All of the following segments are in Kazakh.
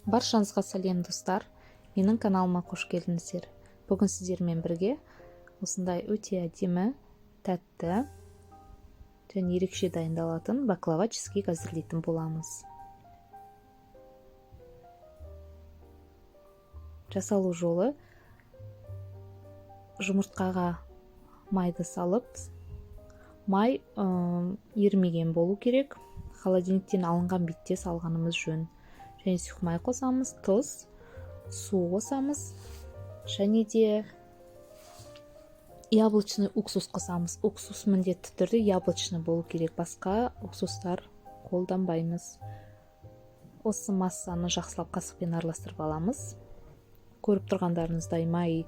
Баршаңызға сәлем достар, менің каналыма қош келдіңіздер. Бүгін сіздермен бірге осындай өте әдемі, тәтті және ерекше дайындалатын баклава чизкейк әзірлейтін боламыз. Жасалу жолы: жұмыртқаға майды салып, май ерімеген болу керек. Холодильниктен алынған бетте салғанымыз жөн. Және сұйық қосамыз, тұз, су қосамыз, және де яблочный уксус қосамыз. Уксус міндетті түрде яблочный болу керек, басқа уксустар қолданбаймыз. Осы массаны жақсылап қасықпен араластырып аламыз. Көріп тұрғандарыңыздай май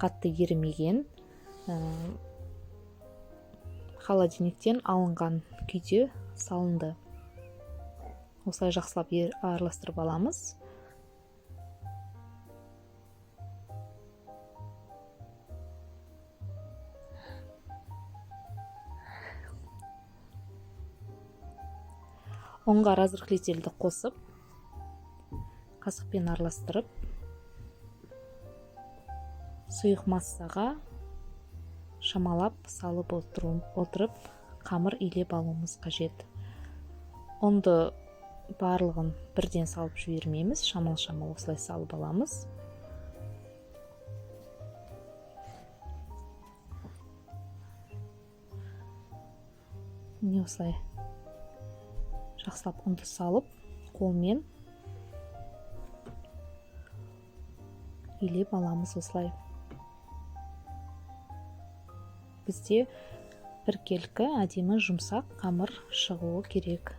қатты ерімеген, холодильниктен алынған күйде салынды. Осылай жақсылап араластырып аламыз. Онға разрыхлительді қосып, қасықпен араластырып, сұйық массаға шамалап салып отырып, қамыр илеп алуымыз қажет. Онды барлығын бірден салып жібермейміз, шамал-шамал осылай салып аламыз. Міне осылай жақсылап ұнды салып, қолмен илеп аламыз осылай. Бізде біркелкі әдемі жұмсақ қамыр шығуы керек.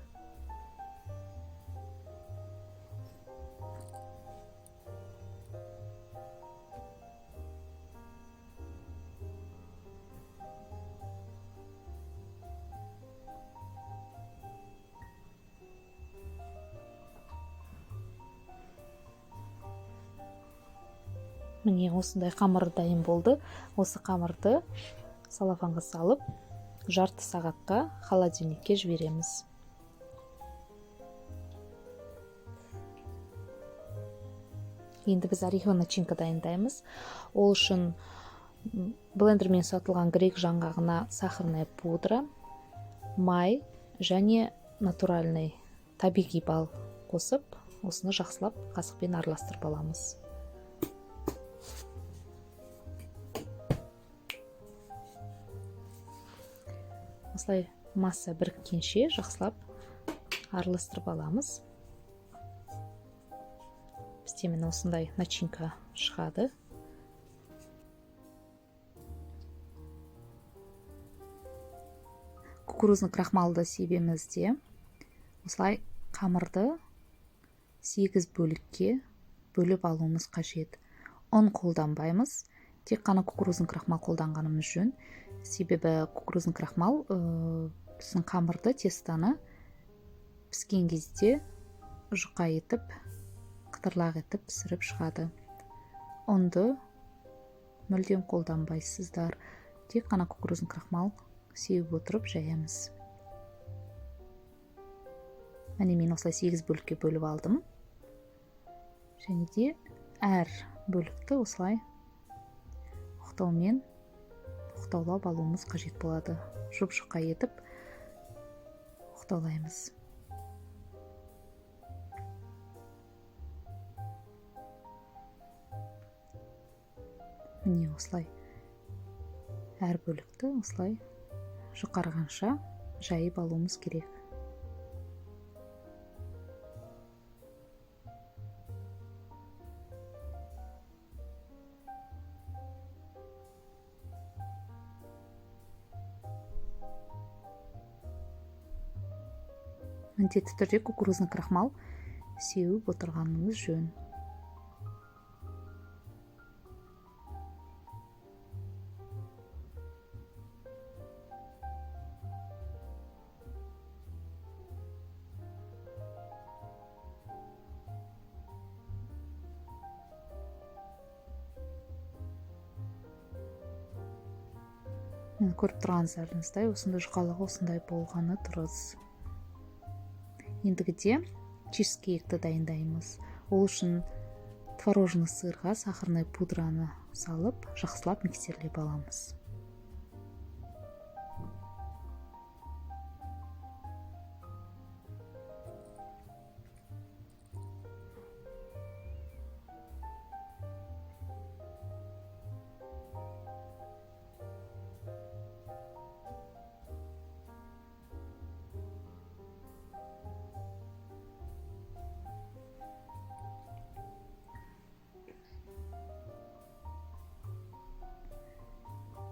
Міне осындай қамыр дайын болды. Осы қамырды салафанға салып, жарты сағатқа холодильникке жібереміз. Енді біз ореховая начинка дайындаймыз. Ол үшін блендермен сатылған грек жаңғағына сахарная пудра, май және натуральный табиғи бал қосып, осыны жақсылап қасықпен араластырып аламыз. Осылай масса біріккенше жақсылап араластырып аламыз. Бізде міне осындай начинка шығады. Кукурузный крахмалды себемізде осылай қамырды 8 бөлікке бөліп алуымыз қажет. Ұн қолданбаймыз, тек қана кукурузный крахмал қолданғанымыз жөн. Себебі кукурузный крахмал біздің қамырды, тестаны піскен кезде жұқа етіп, қытырлақ етіп пісіріп шығады. Ұнды мүлдем қолданбайсыздар, тек қана кукурузный крахмал сеуіп отырып жаямыз. Міне мен осылай 8 бөлікке бөліп алдым. Және де әр бөлікті осылай оқтаулап алуымыз қажет болады. Жұп-жұқа етіп оқтаулаймыз. Міне осылай әр бөлікті осылай жұқарғанша жайып алуымыз керек. Міндетті түрде кукурузный крахмал сеуіп отырғанымыз жөн. Көріп тұрғандарыңыздай, осындай жұқалығы осындай болғаны дұрыс. Ендігіде чизкейкті дайындаймыз. Ол үшін творожный сырға сахарный пудраны салып, жақсылап миксерлеп аламыз.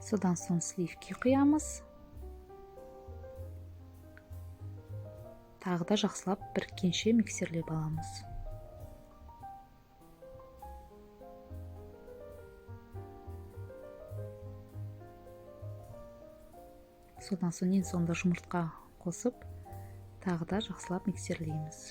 Содан соң сливки құямыз. Тағы да жақсылап біріккенше миксерлеп аламыз. Содан соң ең соңында жұмыртқа қосып, тағы да жақсылап миксерлейміз.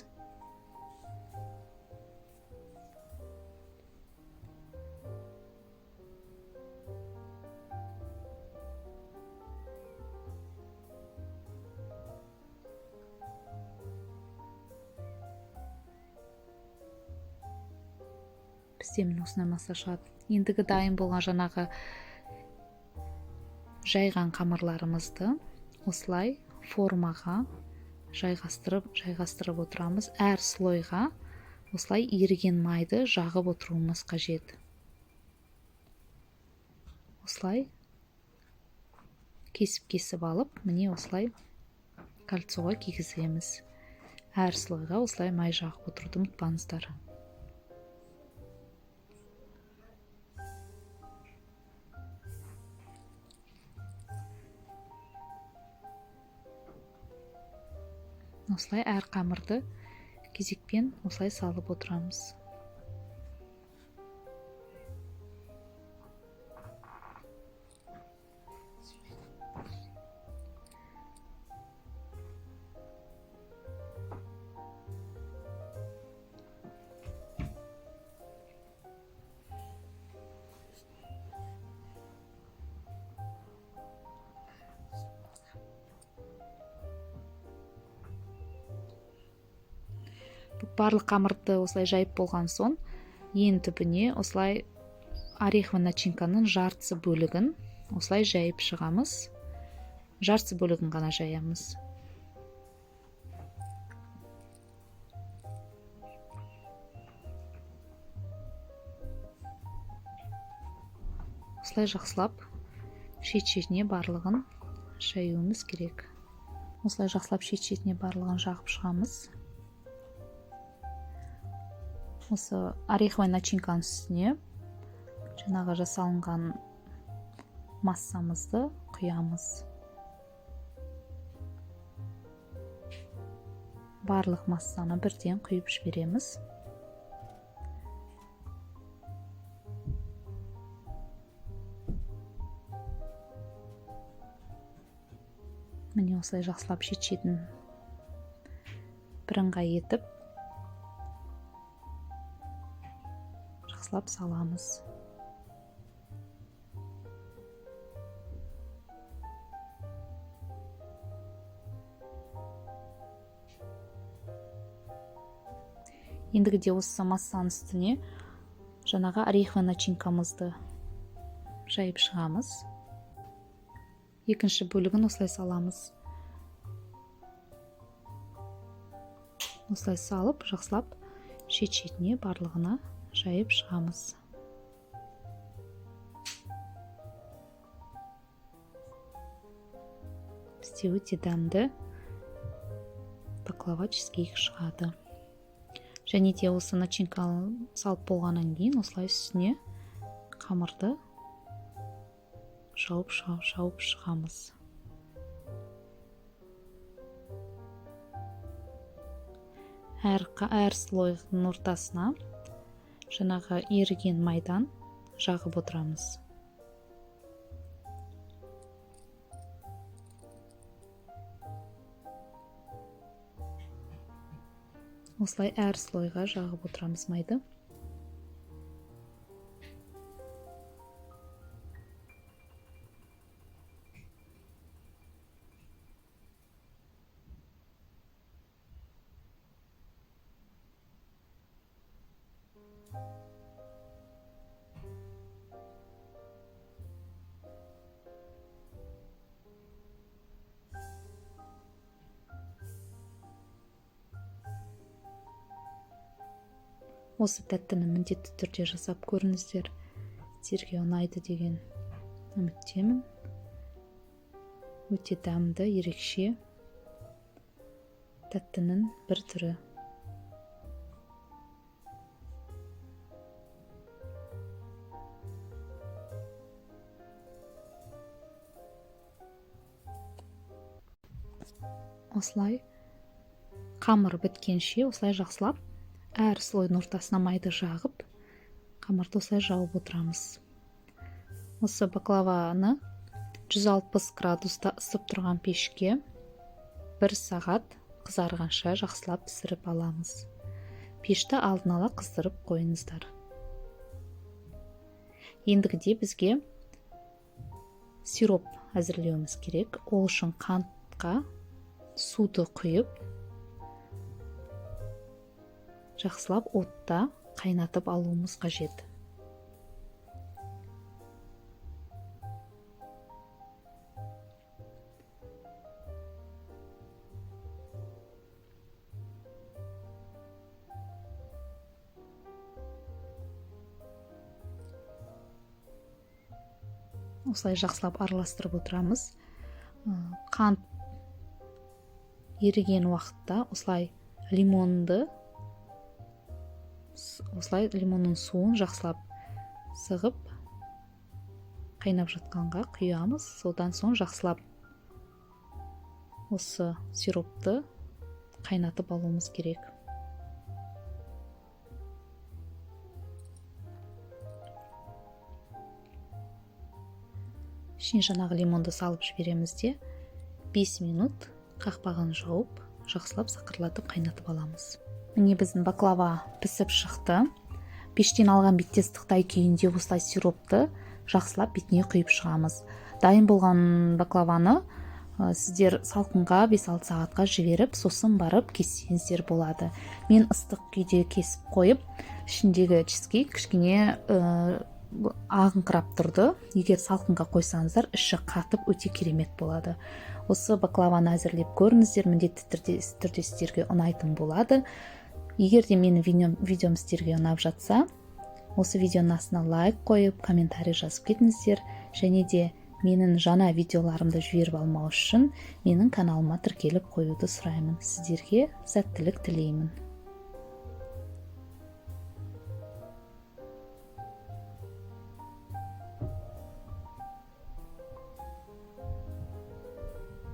Бізде міне осындай масса шығады. Ендігі дайын болған жаңағы жайған қамырларымызды осылай формаға жайғастырып отырамыз. Әр слойға осылай еріген майды жағып отыруымыз қажет. Осылай кесіп алып, міне осылай кольцоға кигіземіз. Әр слойға осылай май жағып отыруды ұмытпаңыздар. Осылай әр қамырды кезекпен осылай салып отырамыз. Барлық қамырды осылай жайып болған соң, ең түбіне осылай ореховый начинканың жартысы бөлігін осылай жайып шығамыз. Жартысы бөлігін ғана жаямыз. Осылай жақсылап шет-шетіне барлығын жаюымыз керек. Осылай жақсылап шет-шетіне барлығын жағып шығамыз. Осы ореховый начинканың үстіне жаңағы жасалынған массамызды құямыз. Барлық массаны бірден құйып жібереміз. Міне осылай жақсылап шет-шетін бірыңғай етіп жақсылап саламыз. Ендігіде осы массаның үстіне жаңағы ореховый начинкамызды жайып шығамыз. Екінші бөлігін осылай саламыз. Осылай салып, жақсылап шет-шетіне барлығына жайып шығамыз. Бізде өте дәмді баклава чизкейк шығады. Және де осы начинка салып болғаннан кейін осылай үстіне қамырды жауып шығамыз. Әр слойдың ортасына жаңағы еріген майдан жағып отырамыз. Осылай әр слойға жағып отырамыз майды. Осы тәттіні міндетті түрде жасап көріңіздер. Сіздерге ұнайды деген үміттемін. Өте дәмді, ерекше тәттінің бір түрі. Осылай қамыр біткенше осылай жақсылап әр слойдың ортасына майды жағып, қамырды осылай жауып отырамыз. Осы баклаваны 160 градуста ысып тұрған пешке 1 сағат қызарғанша жақсылап пісіріп аламыз. Пешті алдын ала қыздырып қойыңыздар. Ендігіде бізге сироп әзірлеуіміз керек. Ол үшін қантқа суды құйып, жақсылап отта қайнатып алуымыз қажет. Осылай жақсылап араластырып отырамыз. Қант еріген уақытта осылай лимонның суын жақсылап сығып қайнап жатқанға құямыз. Содан соң жақсылап осы сиропты қайнатып алуымыз керек. Ішіне жаңағы лимонды салып жібереміз де 5 минут қақпағын жауып, жақсылап сақырлатып қайнатып аламыз. Міне біздің баклава пісіп шықты. Пештен алған бетте ыстықтай күйінде осылай сиропты жақсылап бетіне құйып шығамыз. Дайын болған баклаваны сіздер салқынға 5-6 сағатқа жіберіп, сосын барып кессеңіздер болады. Мен ыстық күйде кесіп қойып, ішіндегі чизкейк кішкене ағыңқырап тұрды. Егер салқынға қойсаңыздар, іші қатып өте керемет болады. Осы баклаваны әзірлеп көріңіздер, міндетті түрде сіздерге ұнайтын болады. Егер де менің видеом сіздерге ұнап жатса, осы видеоның астына лайк қойып, комментарий жазып кетіңіздер. Және де менің жаңа видеоларымды жіберіп алмау үшін менің каналыма тіркеліп қоюды сұраймын. Сіздерге сәттілік тілеймін.